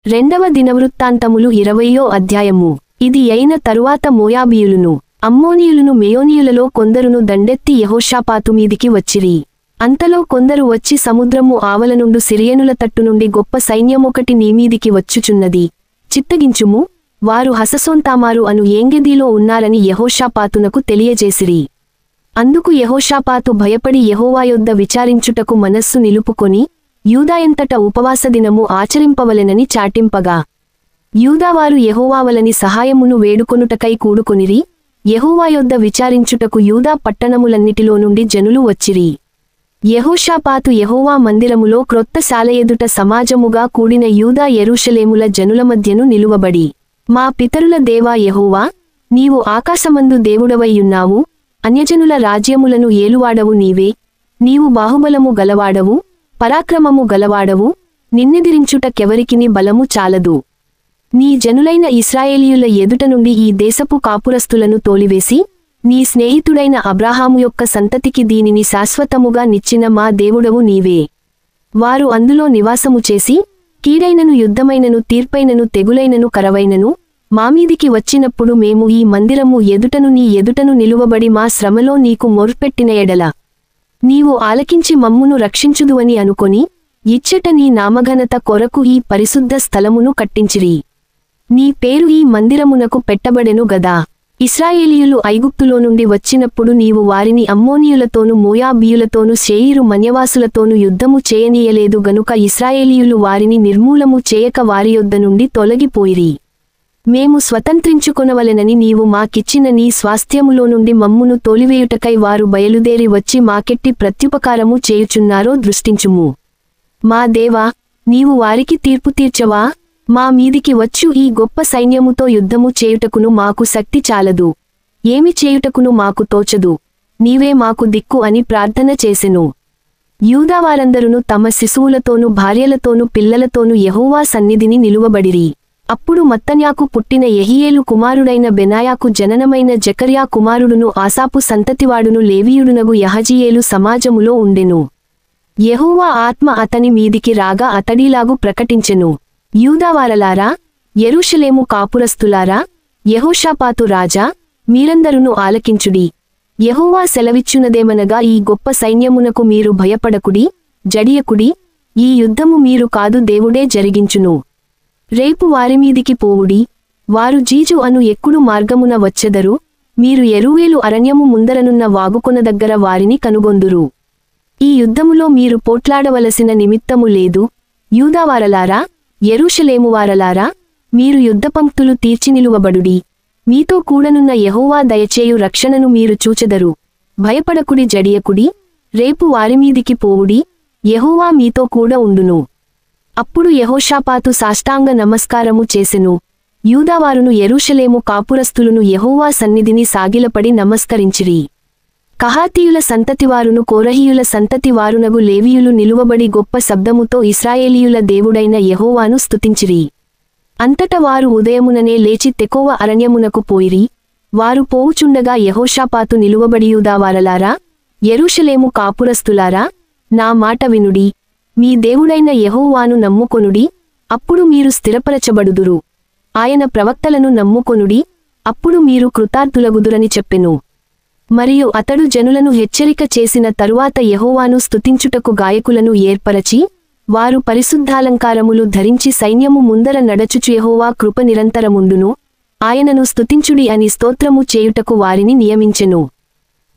రెండవ దినవృత్తాంతములు 20వ అధ్యాయము. ఇది అయిన తరువాత మోయాబీయులును అమ్మోనీయులును మేయోనీయులలో కొందరును దండెత్తి యెహోషాపాతు మీదికి వచ్చిరి. అంతలో కొందరు వచ్చి సముద్రము ఆవలనుండు సిరియనుల తట్టు నుండి గొప్ప సైన్యమొకటి నీమీదికి వచ్చుచున్నది, చిత్తగించుము, వారు హససోంతామారు అను ఏంగెదీలో ఉన్నారని యెహోషాపాతునకు తెలియజేసిరి. అందుకు యెహోషాపాతు భయపడి యెహోవా యొద్ద విచారించుటకు మనస్సు నిలుపుకొని యూదాయంతట ఉపవాసదినము ఆచరింపవలెనని చాటింపగా, యూదావారు యెహోవావలని సహాయమును వేడుకొనుటకై కూడుకొనిరి. యెహోవా యొద్ద విచారించుటకు యూదా పట్టణములన్నిటిలో నుండి జనులు వచ్చిరి. యెహోషాపాతు యెహోవా మందిరములో క్రొత్త శాల ఎదుట సమాజముగా కూడిన యూదా యెరూషలేముల జనుల మధ్యను నిలువబడి, మా పితరుల దేవా యెహోవా, నీవు ఆకాశమందు దేవుడవైయున్నావు, అన్యజనుల రాజ్యములను ఏలువాడవు నీవే, నీవు బాహుబలము గలవాడవు, పరాక్రమము గలవాడవు, నిన్నెదిరించుటకెవరికిని బలము చాలదు. నీ జనులైన ఇశ్రాయేలీయుల ఎదుట నుండి ఈ దేశపు కాపురస్తులను తోలివేసి, నీ స్నేహితుడైన అబ్రాహాము యొక్క సంతతికి దీనిని శాశ్వతముగా నిచ్చిన మా దేవుడవు నీవే. వారు అందులో నివాసము చేసి, కీడైనను యుద్ధమైనను తీర్పైనను తెగులైనను కరవైనను మామీదికి వచ్చినప్పుడు మేము ఈ మందిరము ఎదుటను నీ ఎదుటను నిలువబడి మా శ్రమలో నీకు మొర్పెట్టిన ఎడల నీవు ఆలకించి మమ్మును రక్షించుదువని అనుకొని, ఇచ్చట నీ నామఘనత కొరకు ఈ పరిశుద్ధ స్థలమును కట్టించిరి. నీ పేరు ఈ మందిరమునకు పెట్టబడెను గదా. ఇశ్రాయేలీయులు ఐగుప్తులో నుండి వచ్చినప్పుడు నీవు వారిని అమ్మోనీయులతోనూ మోయాబీయులతోనూ శేయీరు మన్యవాసులతోనూ యుద్ధము చేయనీయలేదు గనుక ఇశ్రాయేలీయులు వారిని నిర్మూలము చేయక వారి యొద్ద నుండి తొలగిపోయిరి. మేము స్వతంత్రించుకొనవలెనని నీవు మాకిచ్చిన నీ స్వాస్థ్యములో నుండి మమ్మును తోలివేయుటకై వారు బయలుదేరి వచ్చి మాకెట్టి ప్రత్యుపకారము చేయుచున్నారో దృష్టించుము. మా దేవా, నీవు వారికి తీర్పు తీర్చవా? మా మీదికి వచ్చు ఈ గొప్ప సైన్యముతో యుద్ధము చేయుటకును మాకు శక్తి చాలదు, ఏమి చేయుటకును మాకు తోచదు, నీవే మాకు దిక్కు అని ప్రార్థన చేసెను. యూదావారందరును తమ శిశువులతోనూ భార్యలతోనూ పిల్లలతోనూ యెహోవా సన్నిధిని నిలువబడిరి. అప్పుడు మత్తన్యాకు పుట్టిన యెహీయేలు కుమారుడైన బెనాయాకు జననమైన జకర్యా కుమారుడును ఆసాపు సంతతివాడును లేవీయుడునగు యహజీయేలు సమాజములో ఉండెను. యెహోవా ఆత్మ అతని మీదికి రాగా అతడీలాగు ప్రకటించెను, యూదావారలారా, యెరూషలేము కాపురస్తులారా, యెహోషాపాతు రాజా, మీరందరును ఆలకించుడి. యెహోవా సెలవిచ్చునదేమనగా, ఈ గొప్ప సైన్యమునకు మీరు భయపడకుడి, జడియకుడి, ఈ యుద్ధము మీరు కాదు దేవుడే జరిగించును. రేపు వారిమీదికి పోవుడి, వారు జీజు అను ఎక్కుడు మార్గమున వచ్చెదరు, మీరు యెరూవేలు అరణ్యము ముందరనున్న వాగుకొన దగ్గర వారిని కనుగొందురు. ఈ యుద్ధములో మీరు పోట్లాడవలసిన నిమిత్తము లేదు. యూదావారలారా, యెరూషలేమువారలారా, మీరు యుద్ధపంక్తులు తీర్చి నిలువబడుడి. మీతో కూడనున్న యెహోవా దయచేయు రక్షణను మీరు చూచెదరు. భయపడకుడి, జడియకుడి, రేపు వారిమీదికి పోవుడి, యెహోవా మీతో కూడా ఉండును. అప్పుడు యెహోషాపాతు సాష్టాంగ నమస్కారము చేసెను. యూదావారును యెరూషలేము కాపురస్తులును యెహోవా సన్నిధిని సాగిలపడి నమస్కరించిరి. కహాతీయుల సంతతివారును కోరహీయుల సంతతివారునగు లేవీయులు నిలువబడి గొప్ప శబ్దముతో ఇశ్రాయేలీయుల దేవుడైన యెహోవాను స్తుతించిరి. అంతట వారు ఉదయముననే లేచి తెకోవ అరణ్యమునకు పోయిరి. వారు పోవుచుండగా యెహోషాపాతు నిలువబడి, యూదావారలారా, యెరూషలేము కాపురస్తులారా, నా మాట వినుడి. మీ దేవుడైన యెహోవాను నమ్ముకొనుడి, అప్పుడు మీరు స్థిరపరచబడుదురు. ఆయన ప్రవక్తలను నమ్ముకొనుడి, అప్పుడు మీరు కృతార్థులగుదురని చెప్పెను. మరియు అతడు జనులను హెచ్చరిక చేసిన తరువాత యెహోవాను స్తుతించుటకు గాయకులను ఏర్పరచి, వారు పరిశుద్ధాలంకారములు ధరించి సైన్యము ముందర నడచుచు యెహోవా కృప నిరంతరముండును, ఆయనను స్తుతించుడి అని స్తోత్రము చేయుటకు వారిని నియమించెను.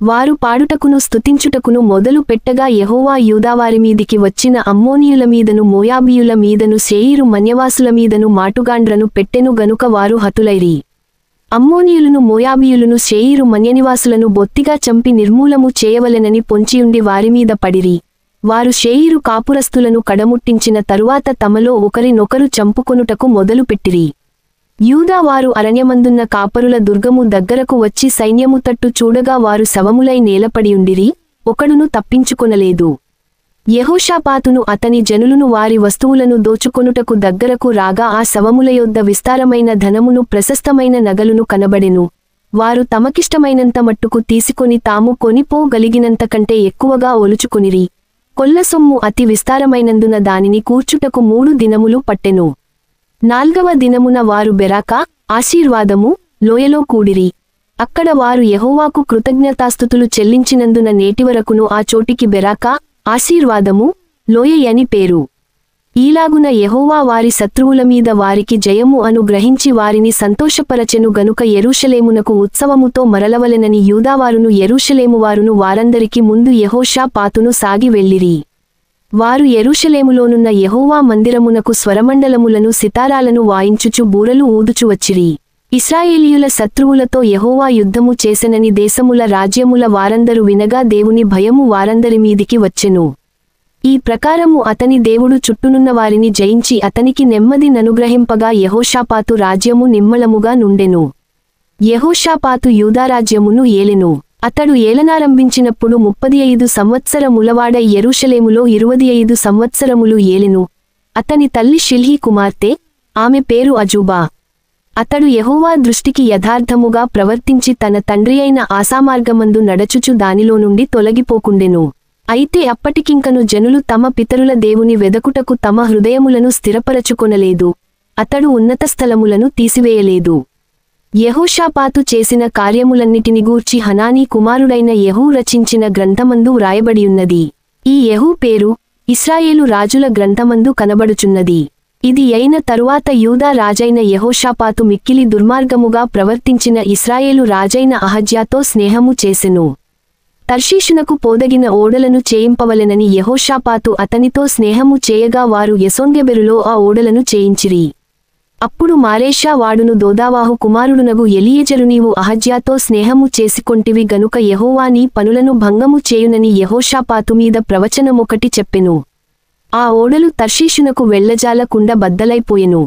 వారు పాడుటకును స్తుతించుటకును మొదలు పెట్టగా యెహోవా యూదావారిమీదికి వచ్చిన అమ్మోనీయుల మీదను మోయాబీయుల మీదను శేయీరు మన్యవాసుల మీదను మాటుగాండ్రను పెట్టెను గనుక వారు హతులైరి. అమ్మోనీయులను మోయాబీయులను శేయీరు మన్యనివాసులను బొత్తిగా చంపి నిర్మూలము చేయవలెనని పొంచియుండి వారిమీద పడిరి. వారు శేయీరు కాపురస్తులను కడముట్టించిన తరువాత తమలో ఒకరినొకరు చంపుకొనుటకు మొదలుపెట్టిరి. యూదా వారు అరణ్యమందున్న కాపరుల దుర్గము దగ్గరకు వచ్చి సైన్యము తట్టు చూడగా వారు శవములై నేలపడియుండిరి, ఒకడును తప్పించుకొనలేదు. యెహోషాపాతును అతని జనులును వారి వస్తువులను దోచుకొనుటకు దగ్గరకు రాగా ఆ శవముల యొద్ద విస్తారమైన ధనమును ప్రశస్తమైన నగలును కనబడెను. వారు తమకిష్టమైనంత మట్టుకు తీసుకొని తాము కొనిపోగలిగినంతకంటే ఎక్కువగా ఒలుచుకొనిరి. కొల్ల సొమ్ము అతి విస్తారమైనందున దానిని కూర్చుటకు 3 దినములు పట్టెను. 4వ దినమున వారు బెరాకా ఆశీర్వాదము లోయలో కూడిరి. అక్కడ వారు యెహోవాకు కృతజ్ఞతాస్తుతులు చెల్లించినందున నేటివరకును ఆ చోటికి బెరాకా ఆశీర్వాదము లోయ అని పేరు. ఈలాగున యెహోవా వారి శత్రువుల మీద వారికి జయము అనుగ్రహించి వారిని సంతోషపరచెను గనుక యెరూషలేమునకు ఉత్సవముతో మరలవలెనని యూదావారును యెరూషలేమువారును వారందరికి ముందు యెహోషాపాతును సాగి వెళ్ళిరి. వారు యెరూషలేములోనున్న యెహోవా మందిరమునకు స్వరమండలములను సితారాలను వాయించుచు బూరలు ఊదుచు వచ్చిరి. ఇశ్రాయేలీయుల శత్రువులతో యెహోవా యుద్ధము చేసెనని దేశముల రాజ్యముల వారందరూ వినగా దేవుని భయము వారందరి మీదికి వచ్చెను. ఈ ప్రకారము అతని దేవుడు చుట్టూనున్న వారిని జయించి అతనికి నెమ్మది ననుగ్రహింపగా యెహోషాపాతు రాజ్యము నిమ్మళముగా నుండెను. యెహోషాపాతు యూదారాజ్యమును ఏలెను. అతడు ఏలనారంభించినప్పుడు 35 సంవత్సరములవాడై యెరూషలేములో 25 సంవత్సరములు ఏలెను. అతని తల్లి షిల్హీ కుమార్తె, ఆమె పేరు అజూబా. అతడు యెహోవా దృష్టికి యథార్థముగా ప్రవర్తించి తన తండ్రియైన ఆసామార్గమందు నడచుచు దానిలో నుండి తొలగిపోకుండెను. అయితే అప్పటికింకను జనులు తమ పితరుల దేవుని వెదకుటకు తమ హృదయములను స్థిరపరచుకొనలేదు. అతడు ఉన్నత స్థలములను తీసివేయలేదు. యెహోషాపాతు చేసిన కార్యములన్నిటిని గూర్చి హనానీ కుమారుడైన యెహూ రచించిన గ్రంథమందు వ్రాయబడియున్నది. ఈ యెహూ పేరు ఇశ్రాయేలు రాజుల గ్రంథమందు కనబడుచున్నది. ఇది అయిన తరువాత యూదా రాజైన యెహోషాపాతు మిక్కిలి దుర్మార్గముగా ప్రవర్తించిన ఇశ్రాయేలు రాజైన అహజ్యాతో స్నేహము చేసెను. తర్షీషునకు పోదగిన ఓడలను చేయింపవలెనని యెహోషాపాతు అతనితో స్నేహము చేయగా వారు ఎసోన్గెబెరులో ఆ ఓడలను చేయించిరి. అప్పుడు మారేషా వాడును దోదావాహు కుమారుడునగు ఎలియెజరు నీవు అహజ్యాతో స్నేహము చేసికొంటివి గనుక యెహోవా నీ పనులను భంగము చేయునని యెహోషాపాతు మీద ప్రవచనమొకటి చెప్పెను. ఆ ఓడలు తర్షీషునకు వెళ్ళజాలకుండా బద్దలైపోయెను.